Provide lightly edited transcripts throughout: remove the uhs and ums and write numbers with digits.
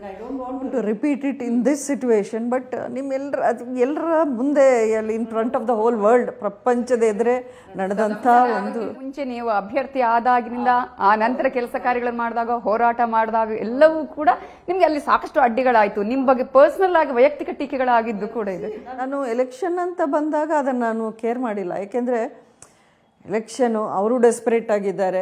I don't want to repeat it in this situation, but ಎಲ್ಲರ ಮುಂದೆ in front of the whole world, ಪ್ರಪಂಚದ ಎದುರೇ ನಡೆದಂಥ ಒಂದು ಮುಂಚೆ ನೀವು ಅಭ್ಯರ್ಥಿ ಆದಾಗಿನಿಂದ ಆ ನಂತರ ಕೆಲಸ ಕಾರ್ಯಗಳನ್ನು ಮಾಡಿದಾಗ, ಹೋರಾಟ ಮಾಡಿದಾಗ ಎಲ್ಲವೂ ಕೂಡ ನಿಮ್ಗೆ ಅಲ್ಲಿ ಸಾಕಷ್ಟು ಅಡ್ಡಿಗಳಾಯ್ತು. ನಿಮ್ಮ ಬಗ್ಗೆ ಪರ್ಸನಲ್ ಆಗಿ ವೈಯಕ್ತಿಕ ಟೀಕೆಗಳಾಗಿದ್ದು ಕೂಡ ಇದೆ. ನಾನು ಎಲೆಕ್ಷನ್ ಅಂತ ಬಂದಾಗ ಅದನ್ನು ನಾನು ಕೇರ್ ಮಾಡಿಲ್ಲ, ಏಕೆಂದರೆ ಎಲೆಕ್ಷನು ಅವರು ಡೆಸ್ಪರೇಟ್ ಆಗಿದ್ದಾರೆ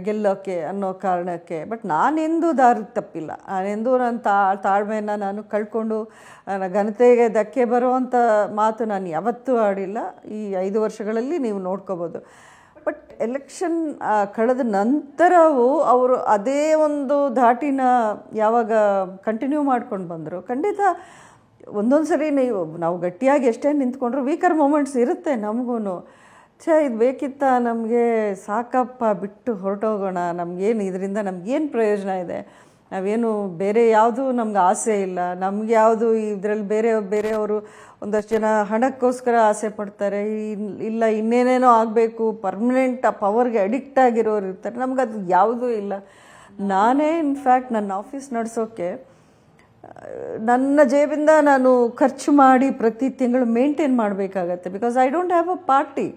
ಗೆಲ್ಲೋಕ್ಕೆ ಅನ್ನೋ ಕಾರಣಕ್ಕೆ. ಬಟ್ ನಾನೆಂದೂ ದಾರಿ ತಪ್ಪಿಲ್ಲ, ನಾನೆಂದೂ ನನ್ನ ತಾಳ್ಮೆಯನ್ನು ನಾನು ಕಳ್ಕೊಂಡು ನನ್ನ ಘನತೆಗೆ ಧಕ್ಕೆ ಬರುವಂಥ ಮಾತು ನಾನು ಯಾವತ್ತೂ ಆಡಿಲ್ಲ. ಈ 5 ವರ್ಷಗಳಲ್ಲಿ ನೀವು ನೋಡ್ಕೋಬೋದು. ಬಟ್ ಎಲೆಕ್ಷನ್ ಕಳೆದ ನಂತರವೂ ಅವರು ಅದೇ ಒಂದು ಧಾಟಿನ ಯಾವಾಗ ಕಂಟಿನ್ಯೂ ಮಾಡ್ಕೊಂಡು ಬಂದರು, ಖಂಡಿತ ಒಂದೊಂದು ಸರಿ ನಾವು ಗಟ್ಟಿಯಾಗಿ ಎಷ್ಟೇ ನಿಂತ್ಕೊಂಡ್ರು ವೀಕರ್ ಮೂಮೆಂಟ್ಸ್ ಇರುತ್ತೆ ನಮಗೂ. ಇದು ಬೇಕಿತ್ತ, ನಮಗೆ ಸಾಕಪ್ಪ ಬಿಟ್ಟು ಹೊರಟೋಗೋಣ, ನಮಗೇನು ಇದರಿಂದ ನಮಗೇನು ಪ್ರಯೋಜನ ಇದೆ, ನಾವೇನು ಬೇರೆ ಯಾವುದೂ ನಮ್ಗೆ ಆಸೆ ಇಲ್ಲ, ನಮ್ಗೆ ಯಾವುದು ಇದರಲ್ಲಿ ಬೇರೆಯವರು ಒಂದಷ್ಟು ಜನ ಹಣಕ್ಕೋಸ್ಕರ ಆಸೆ ಪಡ್ತಾರೆ, ಇಲ್ಲ ಇನ್ನೇನೇನೋ ಆಗಬೇಕು, ಪರ್ಮನೆಂಟ್ ಆ ಪವರ್ಗೆ ಅಡಿಕ್ಟ್ ಆಗಿರೋರು ಇರ್ತಾರೆ, ನಮಗದು ಯಾವುದೂ ಇಲ್ಲ. ನಾನೇ ಇನ್ಫ್ಯಾಕ್ಟ್ ನನ್ನ ಆಫೀಸ್ ನಡೆಸೋಕ್ಕೆ ನನ್ನ ಜೇಬಿಂದ ನಾನು ಖರ್ಚು ಮಾಡಿ ಪ್ರತಿ ತಿಂಗಳು ಮೇಂಟೈನ್ ಮಾಡಬೇಕಾಗತ್ತೆ. Because I don't have a party,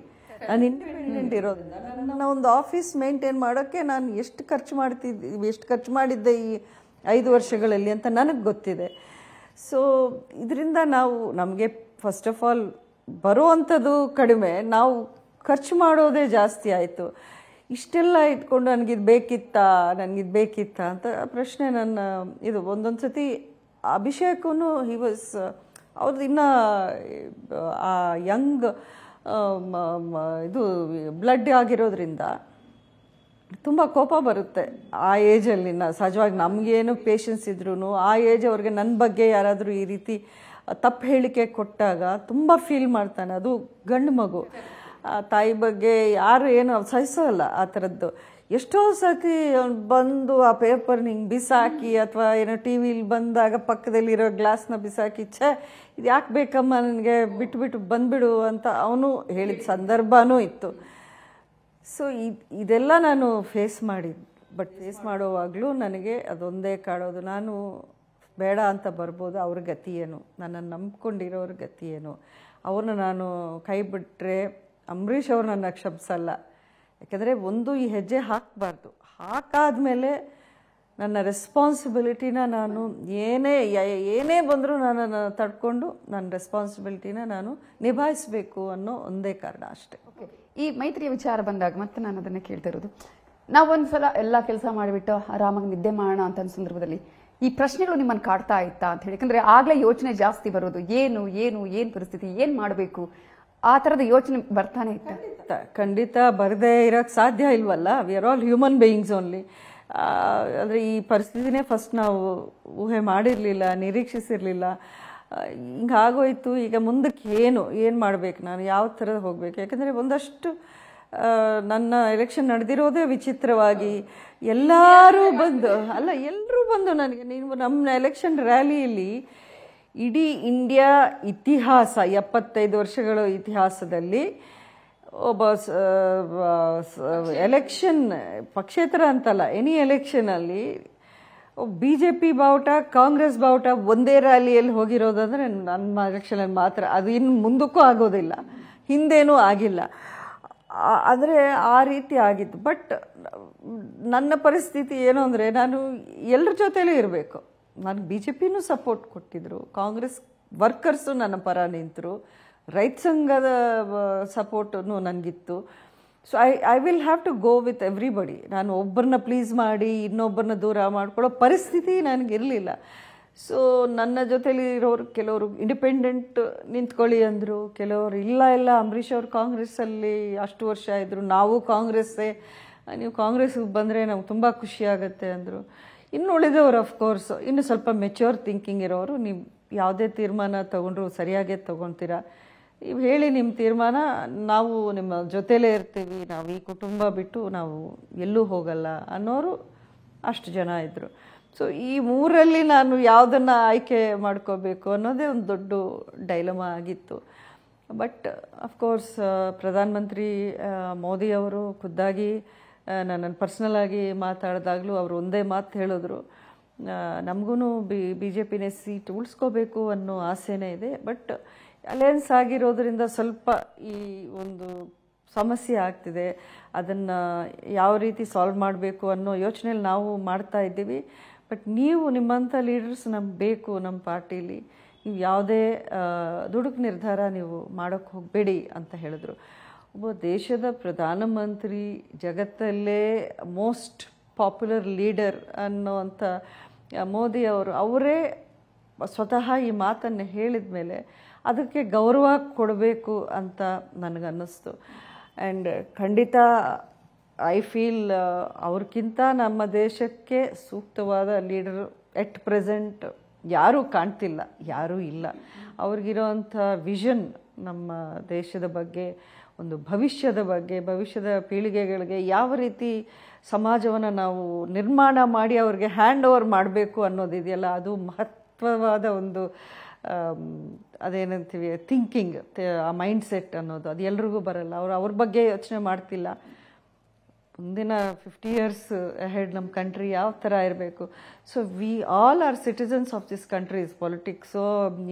ನಾನು ಇಂಡಿಪೆಂಡೆಂಟ್ ಇರೋದ್ರಿಂದ ನನ್ನ ಒಂದು ಆಫೀಸ್ ಮೇಂಟೈನ್ ಮಾಡೋಕ್ಕೆ ನಾನು ಎಷ್ಟು ಖರ್ಚು ಮಾಡಿದ್ದೆ ಈ 5 ವರ್ಷಗಳಲ್ಲಿ ಅಂತ ನನಗೆ ಗೊತ್ತಿದೆ. ಸೊ ಇದರಿಂದ ನಮಗೆ ಫಸ್ಟ್ ಆಫ್ ಆಲ್ ಬರುವಂಥದ್ದು ಕಡಿಮೆ, ನಾವು ಖರ್ಚು ಮಾಡೋದೇ ಜಾಸ್ತಿ ಆಯಿತು. ಇಷ್ಟೆಲ್ಲ ಇಟ್ಕೊಂಡು ನನಗಿದು ಬೇಕಿತ್ತಾ ಅಂತ ಪ್ರಶ್ನೆ ಇದು ಒಂದೊಂದು ಸತಿ ಅಭಿಷೇಕೂ ಅವ್ರದ್ದು ಇನ್ನೂ ಆ ಯಂಗ್ ಇದು ಬ್ಲಡ್ ಆಗಿರೋದ್ರಿಂದ ತುಂಬ ಕೋಪ ಬರುತ್ತೆ ಆ ಏಜಲ್ಲಿ. ಸಹಜವಾಗಿ ನಮಗೇನು ಪೇಷನ್ಸ್ ಇದ್ರೂ ಆ ಏಜ್ ಅವ್ರಿಗೆ ನನ್ನ ಬಗ್ಗೆ ಯಾರಾದರೂ ಈ ರೀತಿ ತಪ್ಪು ಹೇಳಿಕೆ ಕೊಟ್ಟಾಗ ತುಂಬ ಫೀಲ್ ಮಾಡ್ತಾನೆ. ಅದು ಗಂಡು ಮಗು, ತಾಯಿ ಬಗ್ಗೆ ಯಾರು ಏನು ಸಹಿಸೋಲ್ಲ ಆ ಥರದ್ದು. ಎಷ್ಟೋ ಸತಿ ಬಂದು ಆ ಪೇಪರ್ ಹಿಂಗೆ ಬಿಸಾಕಿ ಅಥವಾ ಏನೋ ಟಿ ವಿಲಿ ಬಂದಾಗ ಪಕ್ಕದಲ್ಲಿರೋ ಗ್ಲಾಸ್ನ ಬಿಸಾಕಿ ಇದು ಯಾಕೆ ಬೇಕಮ್ಮ ನನಗೆ ಬಿಟ್ಟು ಬಂದುಬಿಡು ಅಂತ ಅವನು ಹೇಳಿದ ಸಂದರ್ಭನೂ ಇತ್ತು. ಸೊ ಇದೆಲ್ಲ ನಾನು ಫೇಸ್ ಮಾಡಿದ್ದು. ಬಟ್ ಫೇಸ್ ಮಾಡೋವಾಗಲೂ ನನಗೆ ಅದೊಂದೇ ಕಾಡೋದು, ನಾನು ಬೇಡ ಅಂತ ಬರ್ಬೋದು, ಅವ್ರ ಗತಿ ಏನು, ನನ್ನನ್ನು ನಂಬ್ಕೊಂಡಿರೋರ ಗತಿ ಏನು, ಅವ್ರನ್ನ ನಾನು ಕೈ ಬಿಟ್ಟರೆ ಅಂಬರೀಷ್ ಅವ್ರು ನನ್ನ ಕ್ಷಮಿಸಲ್ಲ. ಯಾಕೆಂದರೆ ಈ ಹೆಜ್ಜೆ ಹಾಕಬಾರ್ದು, ಹಾಕಾದ್ಮೇಲೆ ನನ್ನ ರೆಸ್ಪಾನ್ಸಿಬಿಲಿಟಿನ ನಾನು ಏನೇ ಬಂದರೂ ನನ್ನನ್ನು ತಡ್ಕೊಂಡು ನನ್ನ ರೆಸ್ಪಾನ್ಸಿಬಿಲಿಟಿನ ನಾನು ನಿಭಾಯಿಸಬೇಕು ಅನ್ನೋ ಒಂದೇ ಕಾರಣ ಅಷ್ಟೇ. ಓಕೆ, ಈ ಮೈತ್ರಿಯ ವಿಚಾರ ಬಂದಾಗ ಮತ್ತೆ ನಾನು ಅದನ್ನು ಕೇಳ್ತಾ ಇರೋದು, ನಾವೊಂದ್ಸಲ ಎಲ್ಲ ಕೆಲಸ ಮಾಡಿಬಿಟ್ಟು ಆರಾಮಾಗಿ ನಿದ್ದೆ ಮಾಡೋಣ ಅಂತ ಸಂದರ್ಭದಲ್ಲಿ ಈ ಪ್ರಶ್ನೆಗಳು ನಿಮ್ಮನ್ನು ಕಾಡ್ತಾ ಇತ್ತಾ ಅಂತ ಹೇಳಿ? ಯಾಕಂದರೆ ಆಗಲೇ ಯೋಚನೆ ಜಾಸ್ತಿ ಬರೋದು, ಏನು ಪರಿಸ್ಥಿತಿ, ಏನು ಮಾಡಬೇಕು, ಆ ಥರದ ಯೋಚನೆ ಬರ್ತಾನೆ ಇತ್ತು. ಖಂಡಿತ ಬರದೇ ಇರೋಕ್ಕೆ ಸಾಧ್ಯ ಇಲ್ವಲ್ಲ. We are all human beings only. ಅಂದರೆ ಈ ಪರಿಸ್ಥಿತಿನೇ ಫಸ್ಟ್ ನಾವು ಊಹೆ ಮಾಡಿರಲಿಲ್ಲ, ನಿರೀಕ್ಷಿಸಿರಲಿಲ್ಲ. ಹಿಂಗಾಗೋಯ್ತು. ಈಗ ಮುಂದಕ್ಕೆ ಏನು ಮಾಡಬೇಕು, ನಾನು ಯಾವ ಥರ ಹೋಗಬೇಕು? ಯಾಕಂದರೆ ಒಂದಷ್ಟು ನನ್ನ ಎಲೆಕ್ಷನ್ ನಡೆದಿರೋದೇ ವಿಚಿತ್ರವಾಗಿ. ಎಲ್ಲರೂ ಬಂದು ನನಗೆ, ನೀವು ನಮ್ಮ ಎಲೆಕ್ಷನ್ ರ್ಯಾಲಿಯಲ್ಲಿ ಇಡೀ ಇಂಡಿಯಾ ಇತಿಹಾಸ 75 ವರ್ಷಗಳ ಇತಿಹಾಸದಲ್ಲಿ ಒಬ್ಬ ಎಲೆಕ್ಷನ್ ಪಕ್ಷೇತರ ಅಂತಲ್ಲ, ಎನಿ ಎಲೆಕ್ಷನಲ್ಲಿ BJP ಬಾವುಟ, ಕಾಂಗ್ರೆಸ್ ಬಾವುಟ ಒಂದೇ ರ್ಯಾಲಿಯಲ್ಲಿ ಹೋಗಿರೋದಂದರೆ ನನ್ನ ಎಲೆಕ್ಷನಲ್ಲಿ ಮಾತ್ರ. ಅದು ಇನ್ನು ಮುಂದಕ್ಕೂ ಆಗೋದಿಲ್ಲ, ಹಿಂದೇನೂ ಆಗಿಲ್ಲ. ಅಂದರೆ ಆ ರೀತಿ ಆಗಿತ್ತು. ಬಟ್ ನನ್ನ ಪರಿಸ್ಥಿತಿ ಏನು ಅಂದರೆ, ನಾನು ಎಲ್ಲರ ಜೊತೆಲೂ ಇರಬೇಕು. ನನಗೆ BJPನೂ ಸಪೋರ್ಟ್ ಕೊಟ್ಟಿದ್ರು, ಕಾಂಗ್ರೆಸ್ ವರ್ಕರ್ಸು ನನ್ನ ಪರ ನಿಂತರು, ರೈತ ಸಂಘದ ಸಪೋರ್ಟನ್ನು ನನಗಿತ್ತು. So I will have to go with everybody. ನಾನು ಒಬ್ಬರನ್ನ ಪ್ಲೀಸ್ ಮಾಡಿ ಇನ್ನೊಬ್ಬರನ್ನ ದೂರ ಮಾಡ್ಕೊಳ್ಳೋ ಪರಿಸ್ಥಿತಿ ನನಗಿರಲಿಲ್ಲ. ಸೊ ನನ್ನ ಜೊತೆಲಿ ಇರೋರು ಕೆಲವರು ಇಂಡಿಪೆಂಡೆಂಟ್ ನಿಂತ್ಕೊಳ್ಳಿ ಅಂದರು, ಕೆಲವರು ಇಲ್ಲ ಅಂಬರೀಷ್ ಅವರು ಕಾಂಗ್ರೆಸ್ಸಲ್ಲಿ ಅಷ್ಟು ವರ್ಷ ಇದ್ದರು, ನಾವು ಕಾಂಗ್ರೆಸ್ಸೇ, ನೀವು ಕಾಂಗ್ರೆಸ್ಗೆ ಬಂದರೆ ನಮ್ಗೆ ತುಂಬ ಖುಷಿಯಾಗತ್ತೆ ಅಂದರು. ಇನ್ನು ಉಳಿದವರು ಅಫ್ಕೋರ್ಸ್ ಇನ್ನು ಸ್ವಲ್ಪ ಮೆಚ್ಯೂರ್ ಥಿಂಕಿಂಗ್ ಇರೋರು, ನೀವು ಯಾವುದೇ ತೀರ್ಮಾನ ತೊಗೊಂಡ್ರು ಸರಿಯಾಗೇ ತೊಗೊಳ್ತೀರಾ, ನೀವು ಹೇಳಿ ನಿಮ್ಮ ತೀರ್ಮಾನ, ನಾವು ನಿಮ್ಮ ಜೊತೆಲೇ ಇರ್ತೀವಿ, ನಾವು ಈ ಕುಟುಂಬ ಬಿಟ್ಟು ನಾವು ಎಲ್ಲೂ ಹೋಗಲ್ಲ ಅನ್ನೋರು ಅಷ್ಟು ಜನ ಇದ್ದರು. ಸೊ ಈ ಮೂರಲ್ಲಿ ನಾನು ಯಾವುದನ್ನು ಆಯ್ಕೆ ಮಾಡ್ಕೋಬೇಕು ಅನ್ನೋದೇ ಒಂದು ದೊಡ್ಡ ಡೈಲಮಾ ಆಗಿತ್ತು. ಬಟ್ ಅಫ್ಕೋರ್ಸ್ ಪ್ರಧಾನಮಂತ್ರಿ ಮೋದಿಯವರು ಖುದ್ದಾಗಿ ನನ್ನನ್ನು ಪರ್ಸ್ನಲಾಗಿ ಮಾತಾಡಿದಾಗಲೂ ಅವರು ಒಂದೇ ಮಾತು ಹೇಳಿದ್ರು, ನಮಗೂ ಬಿ ಜೆ ಪಿನೇ ಸೀಟ್ ಉಳಿಸ್ಕೋಬೇಕು ಅನ್ನೋ ಆಸೆನೇ ಇದೆ. ಬಟ್ ಅಲಯನ್ಸ್ ಆಗಿರೋದ್ರಿಂದ ಸ್ವಲ್ಪ ಈ ಒಂದು ಸಮಸ್ಯೆ ಆಗ್ತಿದೆ. ಅದನ್ನು ಯಾವ ರೀತಿ ಸಾಲ್ವ್ ಮಾಡಬೇಕು ಅನ್ನೋ ಯೋಚನೆಯಲ್ಲಿ ನಾವು ಮಾಡ್ತಾ ಇದ್ದೀವಿ. ಬಟ್ ನೀವು ನಿಮ್ಮಂಥ ಲೀಡರ್ಸ್ ನಮ್ಗೆ ಬೇಕು ನಮ್ಮ ಪಾರ್ಟೀಲಿ. ನೀವು ಯಾವುದೇ ದುಡುಕು ನಿರ್ಧಾರ ನೀವು ಮಾಡೋಕ್ಕೆ ಹೋಗಬೇಡಿ ಅಂತ ಹೇಳಿದ್ರು. ಒಬ್ಬ ದೇಶದ ಪ್ರಧಾನಮಂತ್ರಿ, ಜಗತ್ತಲ್ಲೇ ಮೋಸ್ಟ್ ಪಾಪ್ಯುಲರ್ ಲೀಡರ್ ಅನ್ನೋವಂಥ ಮೋದಿ ಅವರೇ ಸ್ವತಃ ಈ ಮಾತನ್ನು ಹೇಳಿದ ಮೇಲೆ ಅದಕ್ಕೆ ಗೌರವ ಕೊಡಬೇಕು ಅಂತ ನನಗನ್ನಿಸ್ತು. ಆ್ಯಂಡ್ ಖಂಡಿತ ಐ ಫೀಲ್ ಅವ್ರಿಗಿಂತ ನಮ್ಮ ದೇಶಕ್ಕೆ ಸೂಕ್ತವಾದ ಲೀಡರ್ ಎಟ್ ಪ್ರೆಸೆಂಟ್ ಯಾರೂ ಕಾಣ್ತಿಲ್ಲ, ಯಾರೂ ಇಲ್ಲ. ಅವ್ರಿಗಿರೋವಂಥ ವಿಷನ್ ನಮ್ಮ ದೇಶದ ಬಗ್ಗೆ, ಒಂದು ಭವಿಷ್ಯದ ಬಗ್ಗೆ, ಭವಿಷ್ಯದ ಪೀಳಿಗೆಗಳಿಗೆ ಯಾವ ರೀತಿ ಸಮಾಜವನ್ನು ನಾವು ನಿರ್ಮಾಣ ಮಾಡಿ ಅವ್ರಿಗೆ ಹ್ಯಾಂಡ್ ಓವರ್ ಮಾಡಬೇಕು ಅನ್ನೋದಿದೆಯಲ್ಲ, ಅದು ಮಹತ್ವವಾದ ಒಂದು ಅದೇನಂತೀವಿ ಥಿಂಕಿಂಗ್, ಆ ಮೈಂಡ್ ಸೆಟ್ ಅನ್ನೋದು ಅದು ಎಲ್ರಿಗೂ ಬರಲ್ಲ. ಅವ್ರ ಬಗ್ಗೆ ಯೋಚನೆ ಮಾಡ್ತಿಲ್ಲ. ಮುಂದಿನ 50 years ಅಹೆಡ್ ನಮ್ಮ ಕಂಟ್ರಿ ಯಾವ ಥರ ಇರಬೇಕು. So we all are citizens of this countries. Politics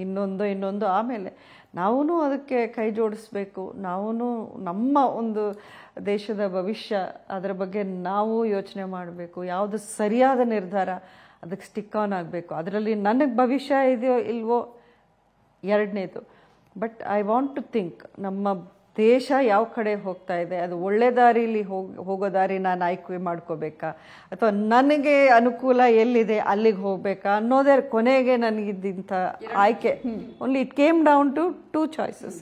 ಇನ್ನೊಂದು ಆಮೇಲೆ ನಾವೂ ಅದಕ್ಕೆ ಕೈ ಜೋಡಿಸ್ಬೇಕು. ನಾವೂ ನಮ್ಮ ಒಂದು ದೇಶದ ಭವಿಷ್ಯ ಅದರ ಬಗ್ಗೆ ನಾವು ಯೋಚನೆ ಮಾಡಬೇಕು. ಯಾವುದು ಸರಿಯಾದ ನಿರ್ಧಾರ ಅದಕ್ಕೆ ಸ್ಟಿಕ್ ಆನ್ ಆಗಬೇಕು. ಅದರಲ್ಲಿ ನನಗೆ ಭವಿಷ್ಯ ಇದೆಯೋ ಇಲ್ವೋ ಎರಡನೇದು. But I want to think ನಮ್ಮ ದೇಶ ಯಾವ ಕಡೆ ಹೋಗ್ತಾ ಇದೆ, ಅದು ಒಳ್ಳೆ ದಾರಿಲಿ ಹೋಗೋ ದಾರಿ ನಾನು ಆಯ್ಕೆ ಮಾಡ್ಕೋಬೇಕಾ, ಅಥವಾ ನನಗೆ ಅನುಕೂಲ ಎಲ್ಲಿದೆ ಅಲ್ಲಿಗೆ ಹೋಗ್ಬೇಕಾ ಅನ್ನೋದೇ ಕೊನೆಗೆ ನನಗಿದ್ದಂಥ ಆಯ್ಕೆ. Only it came down to 2 choices.